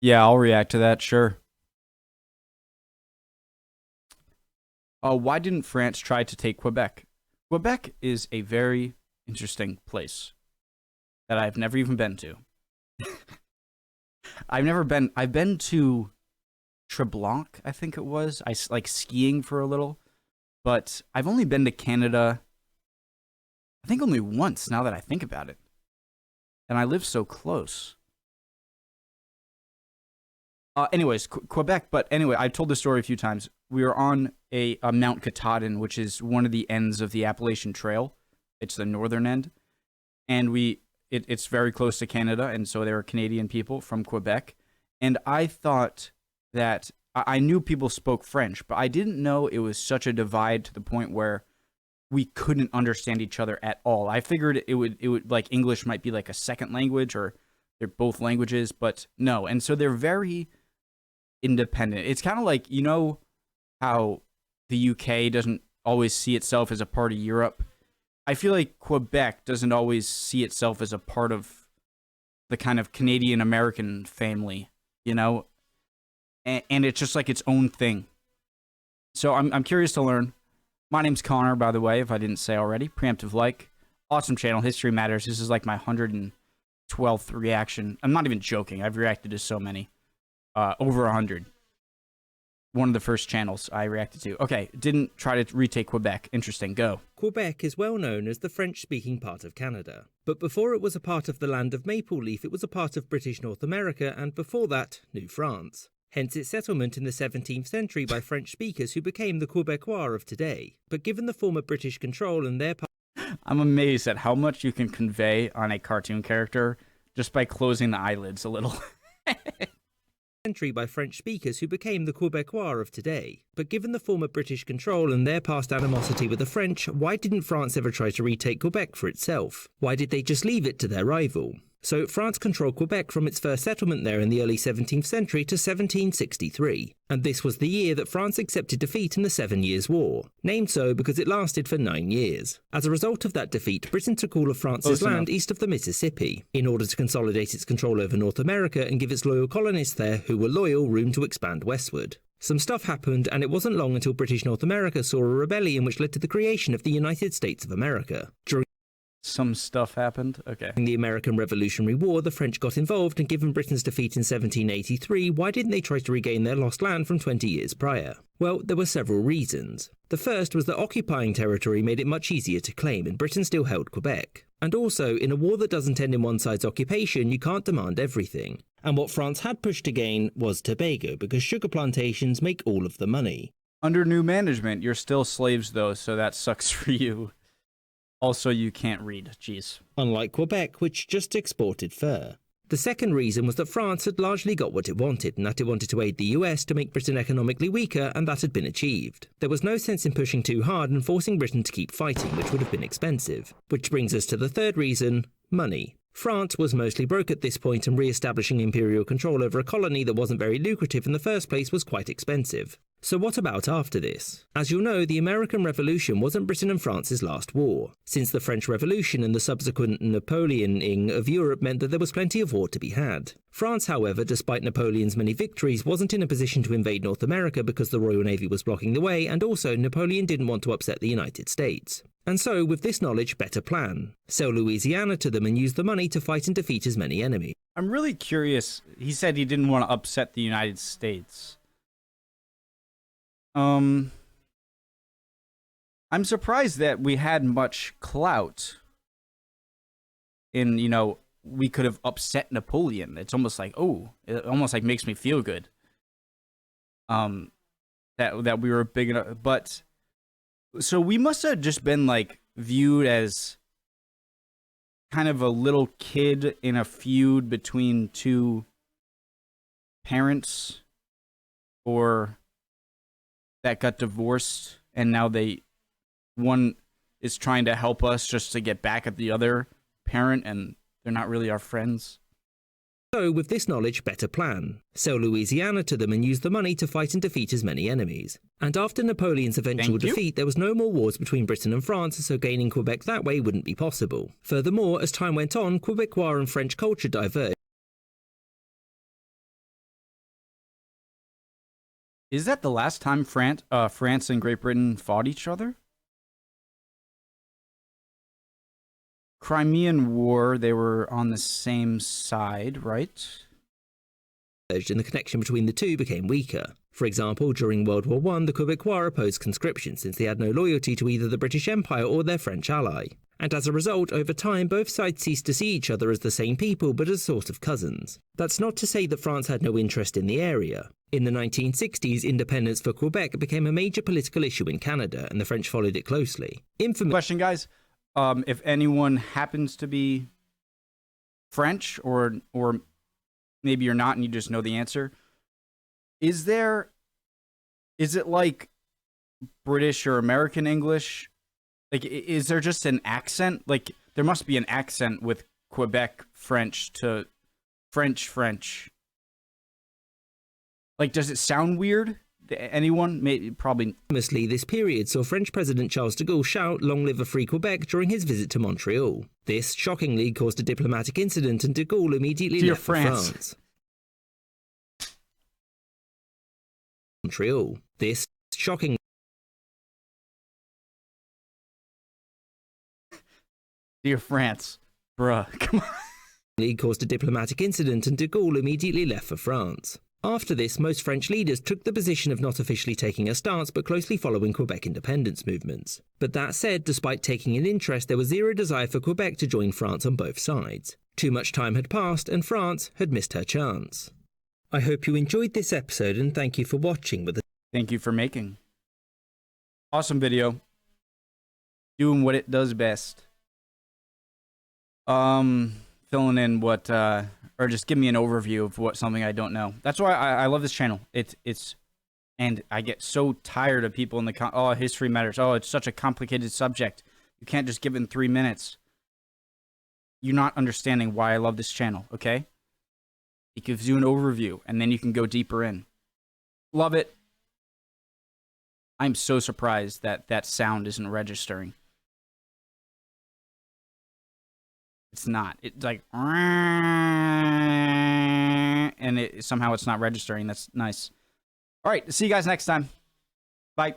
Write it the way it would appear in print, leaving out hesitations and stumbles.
Yeah, I'll react to that, sure. Why didn't France try to take Quebec? Quebec is a very interesting place that I've never even been to. I've been to Treblanc, I think it was. Like skiing for a little, but I've only been to Canada, I think only once now that I think about it. And I live so close. Anyways, Quebec, but anyway, I've told this story a few times. We were on a Mount Katahdin, which is one of the ends of the Appalachian Trail. It's the northern end. And it's very close to Canada, and so there are Canadian people from Quebec. And I thought that I knew people spoke French, but I didn't know it was such a divide to the point where we couldn't understand each other at all. I figured it would like English might be like a second language or they're both languages, but no. And so they're very independent. It's kind of like, you know how the UK doesn't always see itself as a part of Europe. I feel like Quebec doesn't always see itself as a part of the kind of Canadian American family, you know? And it's just like its own thing. So I'm curious to learn. My name's Connor, by the way, if I didn't say already. Preemptive like. Awesome channel. History Matters. This is like my 112th reaction. I'm not even joking. I've reacted to so many. Over 100. One of the first channels I reacted to. Okay, didn't try to retake Quebec. Interesting, go. Quebec is well known as the French-speaking part of Canada. But before it was a part of the land of Maple Leaf, it was a part of British North America, and before that, New France. Hence its settlement in the 17th century by French speakers who became the Quebecois of today. But given the former British control and their I'm amazed at how much you can convey on a cartoon character just by closing the eyelids a little. century by French speakers who became the Quebecois of today. But given the former British control and their past animosity with the French, why didn't France ever try to retake Quebec for itself? Why did they just leave it to their rival? So France controlled Quebec from its first settlement there in the early 17th century to 1763, and this was the year that France accepted defeat in the 7 Years' War, named so because it lasted for 9 years. As a result of that defeat, Britain took all of France's land east of the Mississippi, in order to consolidate its control over North America and give its loyal colonists there, who were loyal, room to expand westward. Some stuff happened, and it wasn't long until British North America saw a rebellion which led to the creation of the United States of America. During Some stuff happened? Okay. the American Revolutionary War, the French got involved, and given Britain's defeat in 1783, why didn't they try to regain their lost land from 20 years prior? Well, there were several reasons. The first was that occupying territory made it much easier to claim, and Britain still held Quebec. And also, in a war that doesn't end in one side's occupation, you can't demand everything. And what France had pushed to gain was Tobago, because sugar plantations make all of the money. Under new management, you're still slaves though, so that sucks for you. Also, you can't read. Jeez. Unlike Quebec, which just exported fur. The second reason was that France had largely got what it wanted, and that it wanted to aid the US to make Britain economically weaker, and that had been achieved. There was no sense in pushing too hard and forcing Britain to keep fighting, which would have been expensive. Which brings us to the third reason: money. France was mostly broke at this point, and re-establishing imperial control over a colony that wasn't very lucrative in the first place was quite expensive. So what about after this? As you'll know, the American Revolution wasn't Britain and France's last war, since the French Revolution and the subsequent Napoleoning of Europe meant that there was plenty of war to be had. France, however, despite Napoleon's many victories, wasn't in a position to invade North America because the Royal Navy was blocking the way, and also Napoleon didn't want to upset the United States. And so, with this knowledge, better plan. Sell Louisiana to them and use the money to fight and defeat as many enemies. I'm really curious. He said he didn't want to upset the United States. I'm surprised that we had much clout in, you know, we could have upset Napoleon. It's almost like, oh, it almost like makes me feel good. That we were big enough, but so we must have just been like viewed as kind of a little kid in a feud between two parents, or that got divorced, and now one is trying to help us just to get back at the other parent, and they're not really our friends. So, with this knowledge, better plan. Sell Louisiana to them and use the money to fight and defeat as many enemies. And after Napoleon's eventual defeat, there was no more wars between Britain and France, so gaining Quebec that way wouldn't be possible. Furthermore, as time went on, Quebecois and French culture diverged. Is that the last time France and Great Britain fought each other? Crimean War, they were on the same side, right? And the connection between the two became weaker. For example, during World War I, the Quebecois opposed conscription since they had no loyalty to either the British Empire or their French ally. And as a result, over time, both sides ceased to see each other as the same people, but as sort of cousins. That's not to say that France had no interest in the area. In the 1960s, independence for Quebec became a major political issue in Canada, and the French followed it closely. Question, guys. If anyone happens to be French, or maybe you're not and you just know the answer, is it like British or American English? Like, is there just an accent? Like, there must be an accent with Quebec French to French. Like, does it sound weird? Anyone? Maybe, probably. Famously, this period saw French President Charles de Gaulle shout "Long live a free Quebec" during his visit to Montreal. This, shockingly, caused a diplomatic incident and de Gaulle immediately left for France. Montreal. This, shockingly, Dear France. Bruh, come on. Caused a diplomatic incident and de Gaulle immediately left for France. After this, most French leaders took the position of not officially taking a stance but closely following Quebec independence movements. But that said, despite taking an interest, there was zero desire for Quebec to join France on both sides. Too much time had passed and France had missed her chance. I hope you enjoyed this episode and thank you for watching. Thank you for making. Awesome video. Doing what it does best. Filling in what, or just give me an overview of something I don't know. That's why I love this channel. And I get so tired of people in the oh, history matters. Oh, it's such a complicated subject. You can't just give it in 3 minutes. You're not understanding why I love this channel, okay? It gives you an overview, and then you can go deeper in. Love it. I'm so surprised that that sound isn't registering. It's not. It's like, and somehow it's not registering. That's nice. All right, see you guys next time. Bye.